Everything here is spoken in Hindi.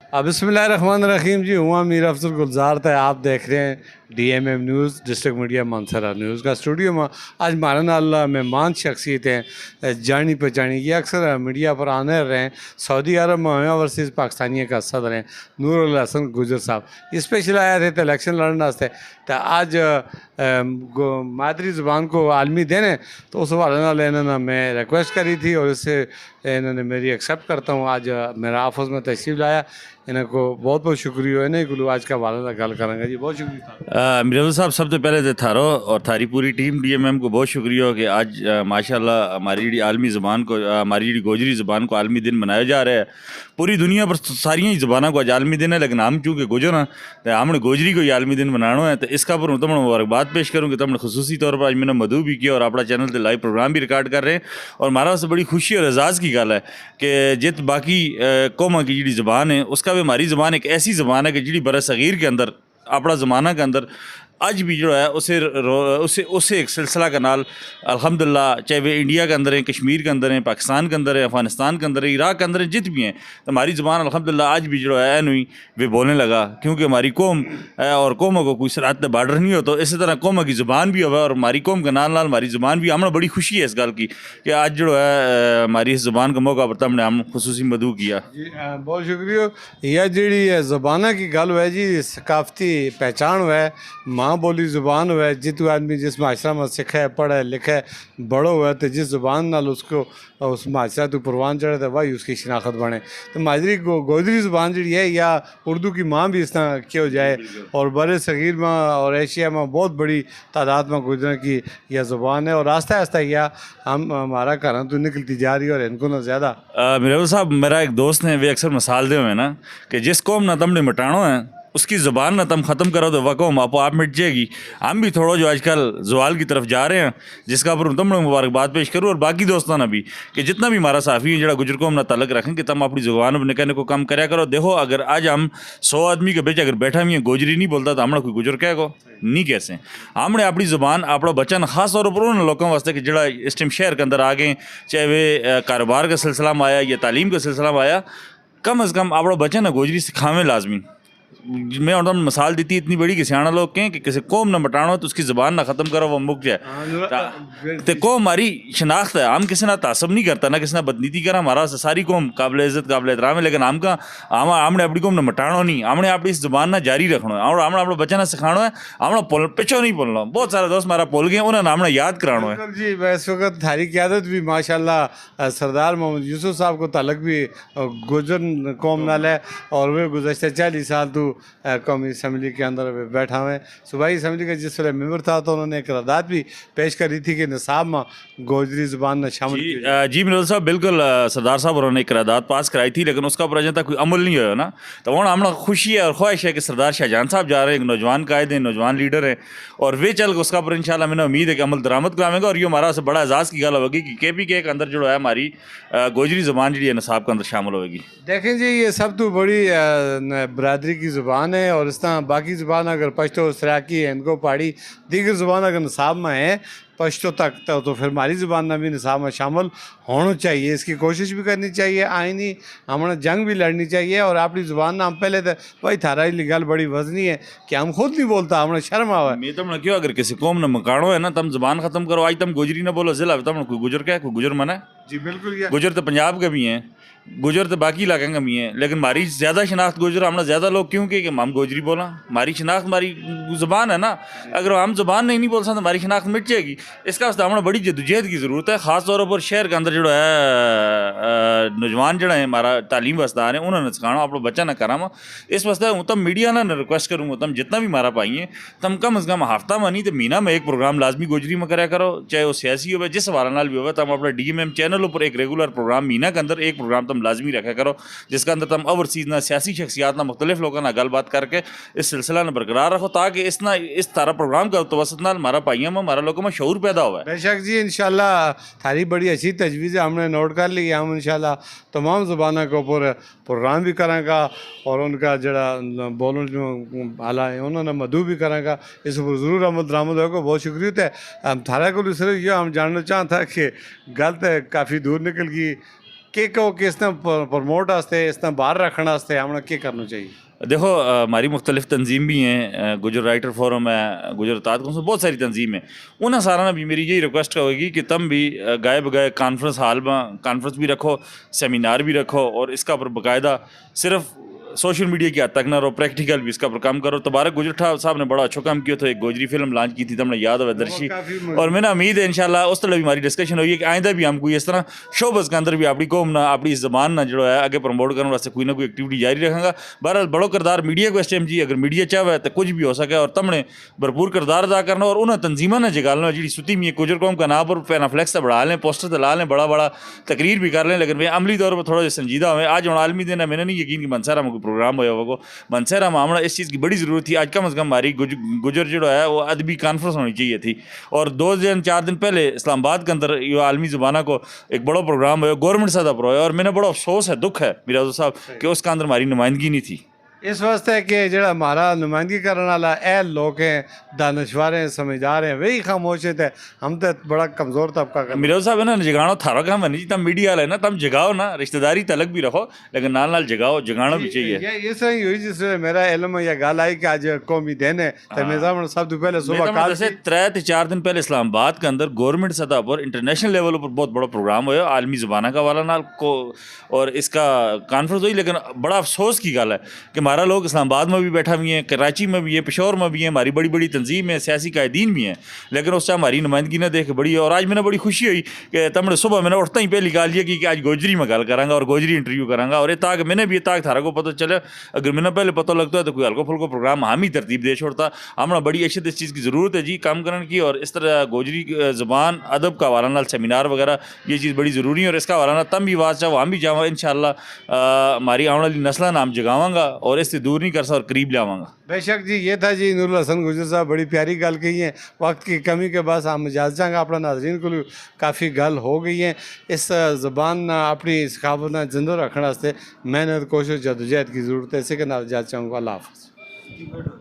बिस्मिल्लाहिर्रहमानिर्रहीम जी। हुआ मीर अफजल गुलजार था। आप देख रहे हैं DMM न्यूज़, डिस्ट्रिक्ट मीडिया मानसरा न्यूज़ का स्टूडियो में। आज हमारे नाल मेहमान शख्सियत हैं जानी पहचानी, ये अक्सर मीडिया पर आने रहे हैं। सऊदी अरब में ओवरसीज़ पाकिस्तानियों का सदर हैं नूरुल हसन गुजर साहब। स्पेशल आया थे तो इलेक्शन लड़ने वास्ते, तो आज मादरी ज़ुबान को आलमी देने, तो उस हवाले नाल इन्होंने मैं रिक्वेस्ट करी थी और इससे इन्होंने मेरी एक्सेप्ट करता हूँ। आज मेरा ऑफिस में तशरीफ़ लाया, इनको बहुत बहुत शुक्रिया। इन्हें को आज का हवाले नाल गल करांगा जी। बहुत शुक्रिया मिर्ज़ा साहब, सब तो पहले तो थारो और थारी पूरी टीम DMM को बहुत शुक्रिया हो कि आज माशाल्लाह हमारी जी आलमी ज़ुबान को, हमारी जी गोजरी ज़ुबान को आलमी दिन मनाया जा रहा है। पूरी दुनिया पर सारी ही ज़ुबानों को आज आलमी दिन है, लेकिन हम चूँकि गुजर हैं तो हमने गोजरी को ही आलमी दिन मनाना है। तो इसका पर तुमने मुबारकबाद पेश करूँ कि तुमने खसूसी तौर पर आज मैंने मदू भी किया और अपना चैनल पर लाइव प्रोग्राम भी रिकॉर्ड कर रहे हैं। और हमारा से बड़ी खुशी और एजाज़ की गल है कि जित बाकी कौमा की जी ज़ुबान है उसका भी हमारी ज़ुबान एक ऐसी ज़ुबान है कि जी बर सग़ीर के अंदर अपना ज़माना के अंदर आज भी जो है उसे एक सिलसिला का नाल अल्हम्दुलिल्लाह, चाहे वे इंडिया के अंदर हैं, कश्मीर के अंदर हैं, पाकिस्तान के अंदर है, अफ़गानिस्तान के अंदर है, इराक़ के अंदर है, जित भी हैं, तो हमारी ज़ुबान अल्हम्दुलिल्लाह आज भी जो है नहीं वे बोलने लगा। क्योंकि हमारी कौम और कौमों को कोई सराहत बार्डर नहीं हो, तो इसी तरह कौमों की ज़ुबान भी हो और हमारी कौम के नाल नाल हमारी ज़ुबान भी। हमें बड़ी खुशी है इस गल की कि आज जो है हमारी इस ज़ुबान का मौका पर हमने हम खसूसी मदू किया जी। बहुत शुक्रिया। यह जी ज़ुबाना की गल है जी, सकाफती पहचान है, माँ बोली ज़ुबान है। जितू आदमी जिस माशरा में सीखे पढ़े लिखे बड़ो है, तो जिस ज़ुबान नाल उसको उस माशरा तो परवान चढ़े तो वही उसकी शनाख्त बने। तो माजरी गोदरी ज़ुबान जी है या उर्दू की माँ भी इस तरह क्यों जाए, और बर सग़ीर में और एशिया में बहुत बड़ी तादाद में गुजरने की यह ज़ुबान है। और आस्ता आस्ता यह हमारा घर तो निकलती जा रही है और इनको ना ज़्यादा। मिर्ज़ा साहब, मेरा एक दोस्त ने वे अक्सर मिसाल दे हुए ना कि जिस कौम ना तुमने मिटानो है उसकी ज़ुबान ना तुम ख़त्म करो तो वह कौम आपो आप मिट जाएगी। हम भी थोड़ा जो आजकल ज़वाल की तरफ जा रहे हैं, जिसका पर तुमने मुबारकबाद पेश करूँ और बाकी दोस्तों ने भी कि जितना भी हमारा साफ़ी है जरा गुजर कौम ना तलक रखें कि तुम अपनी ज़ुबान निकलने को कम कराया करो। देखो, अगर आज हम 100 आदमी के बीच अगर बैठा भी है गोजरी नहीं बोलता तो हमने कोई गुजर क्या को नहीं कैसे। हमने अपनी ज़ुबान अपना बचन खास तौर पर उन लोगों वास्ते कि जरा इस टाइम शहर के अंदर आ गए, चाहे वे कारोबार का सिलसिला में आया या तालीम का सिलसिला में आया, कम अज़ कम अपना बचन है गोजरी सिखावें लाजमी। मैं उन्होंने मिसाल दी थी इतनी बड़ी कि सियाणा लोग कहें कि किसी कौम ना मटाना हो तो उसकी ज़ुबान ना ख़त्म करो, वो मुक जाए। तो कौम हमारी शनाख्त है, हम किसी ना तासब नहीं करता ना किसी ना बदनीति करा। हमारा सारी कौम काबिल इज़्ज़त काबिल एहतराम है, लेकिन हमने अपनी कौम ना मटाना नहीं, हमने अपनी इस ज़ुबान ना जारी रखना है और हमने अपना बच्चा ना सिखाना है। हमने पिछो नहीं बोलना। बहुत सारे दोस्त हमारा बोल गए, उन्होंने हमने याद कराना है जी। इस वक्त थारी क़यादत भी माशाल्लाह सरदार मोहम्मद यूसुफ साहब को ताल्लुक भी गुजर कौम नाल है और वे गुज़श्ता 40 साल तो कौमी असम्बली के अंदर बैठा हुए। सूबाई असम्बली का जिस वेले मेंबर था तो उन्होंने एक करारदाद भी पेश करी थी कि निसाब में गोजरी ज़ुबान न शामिल की जाए। जी मिर्ज़ा साहब, बिल्कुल सरदार साहब उन्होंने एक करारदाद पास कराई थी, लेकिन उसका ऊपर अजय तक कोई अमल नहीं हुआ ना। तो वहाँ हमारा खुशी है और ख्वाहिश है कि सरदार शाहजहान साहब जा रहे हैं, एक नौजवान कायद हैं, नौजवान लीडर हैं, और वे चल उसका पर इंशाल्लाह मैंने उम्मीद है कि अमल दरामद कराएंगे। और ये हमारा से बड़ा एजाज़ की गल होगी कि KPK के अंदर जो है हमारी गोजरी ज़ुबान जी निसाब के अंदर शामिल होगी। देखें जी, ये सब तो बड़ी बरदरी की ज़ुबान है और इस तरह बाकी ज़ुबान अगर पश्तो सराकी है इनको पहाड़ी दीगर ज़ुबान अगर निसाब में है पश्तो तक तो फिर हमारी ज़ुबान ना भी निसाब में शामिल होना चाहिए। इसकी कोशिश भी करनी चाहिए, आइनी हमने जंग भी लड़नी चाहिए। और अपनी ज़ुबान ना हम पहले तो भाई थारा गल बड़ी वजनी है कि हम खुद नहीं बोलता, हमने शर्म आवा। मैं तुमने क्यों अगर किसी कौम ने मकानो है ना तुम ज़ुबान ख़त्म करो। आज तुम गोजरी ना बोलो जिला तुमने कोई गुजर क्या है, कोई गुजर मना है? जी बिल्कुल। गुजर तो पंजाब के भी हैं, गुजर तो बाकी इलाके का भी हैं, लेकिन हमारी ज़्यादा शनाख्त गुजर हमने ज़्यादा लोग क्यों कि हम गोजरी बोला। हमारी शनाख्त हमारी ज़ुबान है ना, अगर हम ज़ुबान नहीं बोल सकते हमारी शनाख्त मिट जाएगी। इसका वास्ते हमें बड़ी जदोजहद की ज़रूरत है। ख़ास तौर पर शहर के अंदर जो है नौजवान जो है हमारा तालीम वस्तार है उन्होंने सिखाना अपना बच्चा ना करा। इस वास्ते तब मीडिया ना रिक्वेस्ट करूँगा तुम जितना भी हमारा पाई है तुम कम अज़ कम हफ्ता में नहीं तो महीना में एक प्रोग्राम लाजमी गोजरी में कराया करो, चाहे वो सियासी हो जिस हवाले नाल भी हो। तुम अपना DMM चैनल पर एक रेगुलर प्रोग्राम महीना के अंदर एक प्रोग्राम तुम लाजमी रखा करो, जिसके अंदर तुम ओवरसीज ना सियासी शख्सियात ना मुख्तलिफ लोगों ना गलबात करके इस सिलसिला ने बरकरार रखो, ताकि इस तारा प्रोग्राम का तवसत नाल हमारा पाइयों में हमारा लोगों में शऊर पैदा हुआ है। बेशक जी, इंशाल्लाह थारी बड़ी अच्छी तजवीज़ हमने नोट कर ली। हम इंशाल्लाह तमाम ज़ुबानों के ऊपर प्रोग्राम भी करांगा और उनका जरा बोलन जो आला है उन्होंने मदू भी करांगा। इस पर ज़रूर अमल दरामद होगा। बहुत शुक्रिया है हम थारा को सिर्फ ये हम जानना चाहता कि गलत काफ़ी दूर निकल गई के कहो कि इसने प्रमोट वास्ते इसने बाहर रखने वास्ते हमने क्या करना चाहिए? देखो हमारी मुख्तलिफ तंजीम भी हैं, गुजर राइटर फोरम है, गुजर तात कौंसिल, बहुत सारी तंजीम है। उन्हें सारा भी मेरी यही रिक्वेस्ट होगी कि तुम भी गाए बगाए कॉन्फ्रेंस हाल में कॉन्फ्रेंस भी रखो, सेमिनार भी रखो, और इसका पर बाकायदा सिर्फ सोशल मीडिया की हद तक ना रहो, प्रैक्टिकल भी इसका पर काम करो। तबारक गुजर साहब ने बड़ा अच्छा काम किया था, एक गोजरी फिल्म लॉन्च की थी, तुमने याद हो दर्शी, और मैंने उम्मीद है इंशाल्लाह उस तरह भी हमारी डिस्कशन हुई है कि आइंदा भी हम कोई इस तरह शोबस के अंदर भी अपनी कौम ना अपनी ज़बान ना जो है आगे प्रमोट करने वास्ते कोई ना कोई एक्टिविटी जारी रखेंगे। बहरहाल बड़ो किरदार मीडिया को इस टाइम जी, अगर मीडिया चाहे तो कुछ भी हो सके, और तुमने भरपूर किरदार अदा करना, और उन्हें तंजीमा ने जगालना जी सुती में गुजर कौम का नाम पर पैना फ्लैक्स से बढ़ा लें, पोस्टर से ला लें, बड़ा बड़ा तकरीर भी कर लें, लेकिन भाई अमली तौर पर थोड़ा संजीदा हुए। आज हम आलमी दिन है, मैंने नहीं यकीन कि मनसहरा में कोई प्रोग्राम होया होगा, मनसहरा मामला इस चीज़ की बड़ी ज़रूरत थी। आज कम अज़ कम हमारी गुजर जो है वो अदबी कॉन्फ्रेंस होनी चाहिए थी, और 2-4 दिन पहले इस्लामाबाद के अंदर ये आलमी ज़बाना को एक बड़ा प्रोग्राम है, गवर्नमेंट सदा पर है, और मैंने बड़ा अफसोस है, दुख है मिराज साहब कि उसका अंदर हमारी नुमाइंदगी नहीं थी। इस वास्ते कि जो हमारा नुमाइंदगी करने वाला ए लोग हैं, दानश्वर हैं, समझदार हैं, वही खामोश थे। हम तो बड़ा कमज़ोर तबका कर। मिराज साहब है ना, जगाना थारा काम है नहीं, तम मीडिया वाले ना, तम जगाओ ना, रिश्तेदारी तलक भी रखो, लेकिन नाल नाल जगाओ, जगाना भी चाहिए। ये इस तरह ही हुई जिस मेरा इल्म या गल आई कि आज कौमी दिन है, तो मैं सब तो पहले सुबह काल जैसे 3-4 दिन पहले इस्लामाबाद के अंदर गवर्नमेंट सतह पर इंटरनेशनल लेवल पर बहुत बड़ा प्रोग्राम हुआ आलमी ज़बाना का वाला नाल को, और इसका कॉन्फ्रेंस हुई। लेकिन बड़ा अफसोस की गल है कि हमारा लोग इस्लामाबाद में भी बैठा हुई हैं, कराची में भी है, पेशोर में भी है, हमारी बड़ी बड़ी तंजीम है, सियासी कायदीन भी हैं, लेकिन उससे हमारी नुमाइंदगी न देख बड़ी। और आज मैंने बड़ी खुशी हुई कि तमने सुबह मैंने उठता ही पहले निकाल लिया कि आज गोजरी में गल करांगा और गोजरी इंटरव्यू करांगा, और ये ताक मैंने भी ताक थारा को पता चले। अगर मैंने पहले पता लगता है तो कोई हल्को फुल्को प्रोग्राम हम ही तरतीब दे छोड़ता। हमारा बड़ी अशद इस चीज़ की ज़रूरत है जी काम करने की, और इस तरह गोजरी ज़बान अदब का हवाला नाल सेमिनार वगैरह ये चीज़ बड़ी ज़रूरी है, और इसका हवाला तम भी आवाज़ चाहो हम भी जावा, इंशाअल्लाह हमारी आने वाली नस्ल नाम जगावांगा और इससे दूर नहीं कर सकता और करीब लावांगा। बेशक जी, ये था जी नूरुल हसन गुजर साहब, बड़ी प्यारी गल कही है। वक्त की कमी के बाद हम इजाज़त चाहेंगे, अपना नाजरीन को काफ़ी गल हो गई है। इस ज़बान अपनी सखावत जिंदा रखने वास्ते मेहनत कोशिश जदोजहद की ज़रूरत है। इसी के नाल इजाज़त चाहूँगा। अल्लाह हाफ़िज़।